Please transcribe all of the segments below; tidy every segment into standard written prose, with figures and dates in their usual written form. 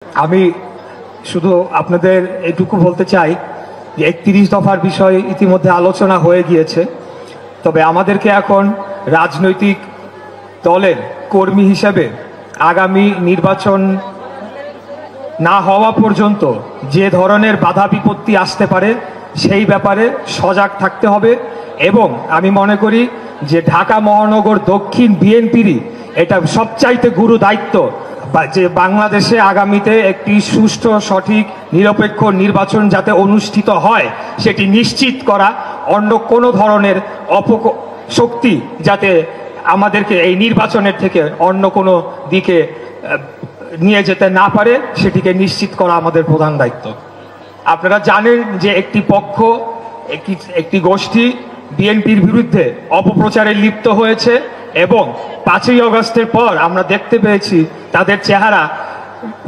আমি শুধু আপনাদের এটুকু বলতে চাই যে ৩১ দফার বিষয় ইতিমধ্যে আলোচনা হয়ে গিয়েছে, তবে আমাদেরকে এখন রাজনৈতিক দলের কর্মী হিসেবে আগামী নির্বাচন না হওয়া পর্যন্ত যে ধরনের বাধা বিপত্তি আসতে পারে সেই ব্যাপারে সজাগ থাকতে হবে। এবং আমি মনে করি যে ঢাকা মহানগর দক্ষিণ বিএনপিরই এটা সবচাইতে গুরু দায়িত্ব যে বাংলাদেশে আগামীতে একটি সুষ্ঠু সঠিক নিরপেক্ষ নির্বাচন যাতে অনুষ্ঠিত হয় সেটি নিশ্চিত করা। অন্য কোনো ধরনের অপশক্তি যাতে আমাদেরকে এই নির্বাচনের থেকে অন্য কোনো দিকে নিয়ে যেতে না পারে সেটিকে নিশ্চিত করা আমাদের প্রধান দায়িত্ব। আপনারা জানেন যে একটি পক্ষ একটি গোষ্ঠী বিএনপির বিরুদ্ধে অপপ্রচারে লিপ্ত হয়েছে এবং ৫ই আগস্টের পর আমরা দেখতে পেয়েছি তাদের চেহারা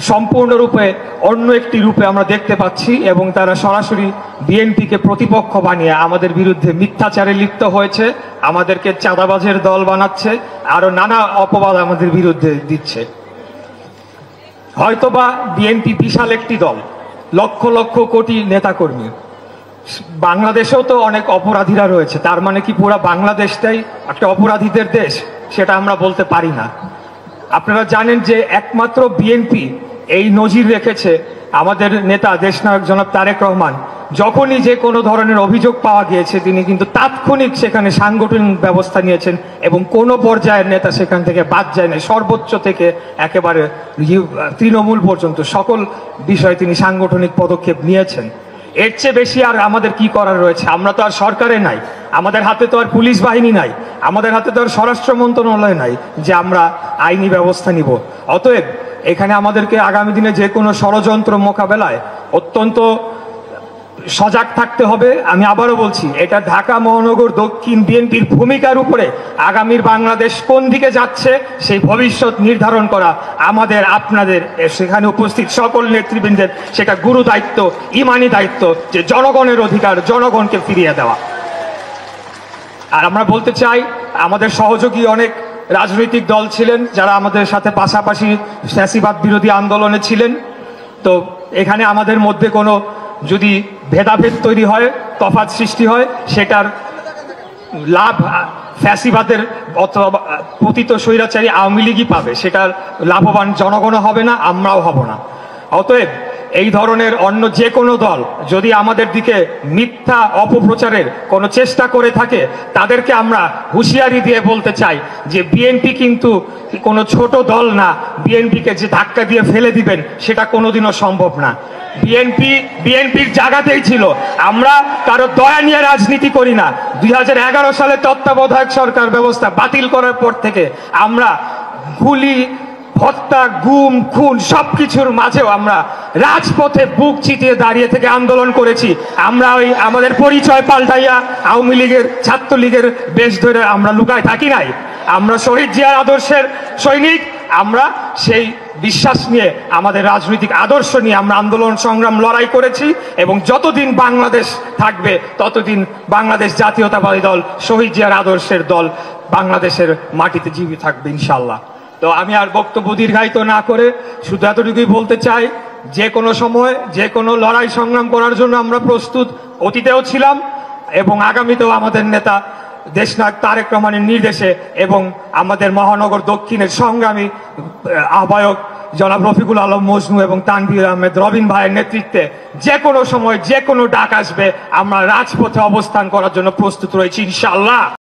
সম্পূর্ণরূপে অন্য একটি রূপে আমরা দেখতে পাচ্ছি এবং তারা সরাসরি বিএনপিকে প্রতিপক্ষ বানিয়ে আমাদের বিরুদ্ধে মিথ্যাচারে লিপ্ত হয়েছে, আমাদেরকে চাঁদাবাজের দল বানাচ্ছে, আরো নানা অপবাদ আমাদের বিরুদ্ধে দিচ্ছে। হয়তোবা বিএনপি বিশাল একটি দল, লক্ষ লক্ষ কোটি নেতাকর্মী, বাংলাদেশেও তো অনেক অপরাধীরা রয়েছে, তার মানে কি পুরো বাংলাদেশটাই একটা অপরাধীদের দেশ? সেটা আমরা বলতে পারি না। আপনারা জানেন যে একমাত্র বিএনপি এই নজির রেখেছে, আমাদের নেতা দেশনায়ক জনাব তারেক রহমান যখনই যে কোনো ধরনের অভিযোগ পাওয়া গিয়েছে তিনি কিন্তু তাৎক্ষণিক সেখানে সাংগঠনিক ব্যবস্থা নিয়েছেন এবং কোনো পর্যায়ের নেতা সেখান থেকে বাদ যায় না। সর্বোচ্চ থেকে একেবারে তৃণমূল পর্যন্ত সকল বিষয়ে তিনি সাংগঠনিক পদক্ষেপ নিয়েছেন। এর চেয়ে বেশি আর আমাদের কি করার রয়েছে? আমরা তো আর সরকারে নাই, আমাদের হাতে তো আর পুলিশ বাহিনী নাই, আমাদের হাতে তো আর স্বরাষ্ট্র মন্ত্রণালয় নাই যে আমরা আইনি ব্যবস্থা নিব। অতএব এখানে আমাদেরকে আগামী দিনে যে কোনো ষড়যন্ত্র মোকাবেলায় অত্যন্ত সজাগ থাকতে হবে। আমি আবারও বলছি, এটা ঢাকা মহানগর দক্ষিণ বিএনপির ভূমিকার উপরে আগামীর বাংলাদেশ কোন দিকে যাচ্ছে সেই ভবিষ্যৎ নির্ধারণ করা আমাদের, আপনাদের, সেখানে উপস্থিত সকল নেতৃবৃন্দের সেটা গুরু দায়িত্ব, ইমানি দায়িত্ব যে জনগণের অধিকার জনগণকে ফিরিয়ে দেওয়া। আর আমরা বলতে চাই আমাদের সহযোগী অনেক রাজনৈতিক দল ছিলেন যারা আমাদের সাথে পাশাপাশি ফ্যাসিবাদ বিরোধী আন্দোলনে ছিলেন। তো এখানে আমাদের মধ্যে কোনো যদি ভেদাভেদ তৈরি হয়, তফাৎ সৃষ্টি হয়, সেটার লাভ ফ্যাসিবাদের অথবা পতিত স্বৈরাচারী আওয়ামী লীগই পাবে, সেটার লাভবান জনগণও হবে না, আমরাও হব না। অতএব এই ধরনের অন্য যে কোনো দল যদি আমাদের দিকে মিথ্যা অপপ্রচারের কোনো চেষ্টা করে থাকে তাদেরকে আমরা হুঁশিয়ারি দিয়ে বলতে চাই যে বিএনপি কিন্তু কোনো ছোট দল না, বিএনপিকে যে ধাক্কা দিয়ে ফেলে দিবেন সেটা কোনোদিনও সম্ভব না। বিএনপির জায়গাতেই ছিল, আমরা কারো দয়া নিয়ে রাজনীতি করি না। 2011 সালে তত্ত্বাবধায়ক সরকার ব্যবস্থা বাতিল করার পর থেকে আমরা গুলি, হত্যা, গুম, খুন সবকিছুর মাঝেও আমরা রাজপথে বুক চিতিয়ে দাঁড়িয়ে থেকে আন্দোলন করেছি। আমরা ওই আমাদের পরিচয় পাল্টাইয়া আওয়ামী লীগের, ছাত্রলীগের বেশ ধরে আমরা লুকায় থাকি নাই। আমরা শহীদ জিয়ার আদর্শের সৈনিক, আমরা সেই বিশ্বাস নিয়ে, আমাদের রাজনৈতিক আদর্শ নিয়ে আমরা আন্দোলন সংগ্রাম লড়াই করেছি এবং যতদিন বাংলাদেশ থাকবে ততদিন বাংলাদেশ জাতীয়তাবাদী দল, শহীদ জিয়ার আদর্শের দল বাংলাদেশের মাটিতে জীবিত থাকবে ইনশাল্লাহ। তো আমি আর বক্তব্য দীর্ঘায়িত না করে শুধু এতটুকুই বলতে চাই, যে কোনো সময় যে কোনো লড়াই সংগ্রাম করার জন্য আমরা প্রস্তুত, অতীতেও ছিলাম এবং আগামীতেও আমাদের নেতা দেশনায়ক তারেক রহমানের নির্দেশে এবং আমাদের মহানগর দক্ষিণের সংগ্রামী আহ্বায়ক জনাব রফিকুল আলম মজনু এবং তানভীর আহমেদ রবিন ভাইয়ের নেতৃত্বে যে কোনো সময় যে কোনো ডাক আসবে আমরা রাজপথে অবস্থান করার জন্য প্রস্তুত রয়েছি ইনশাআল্লাহ।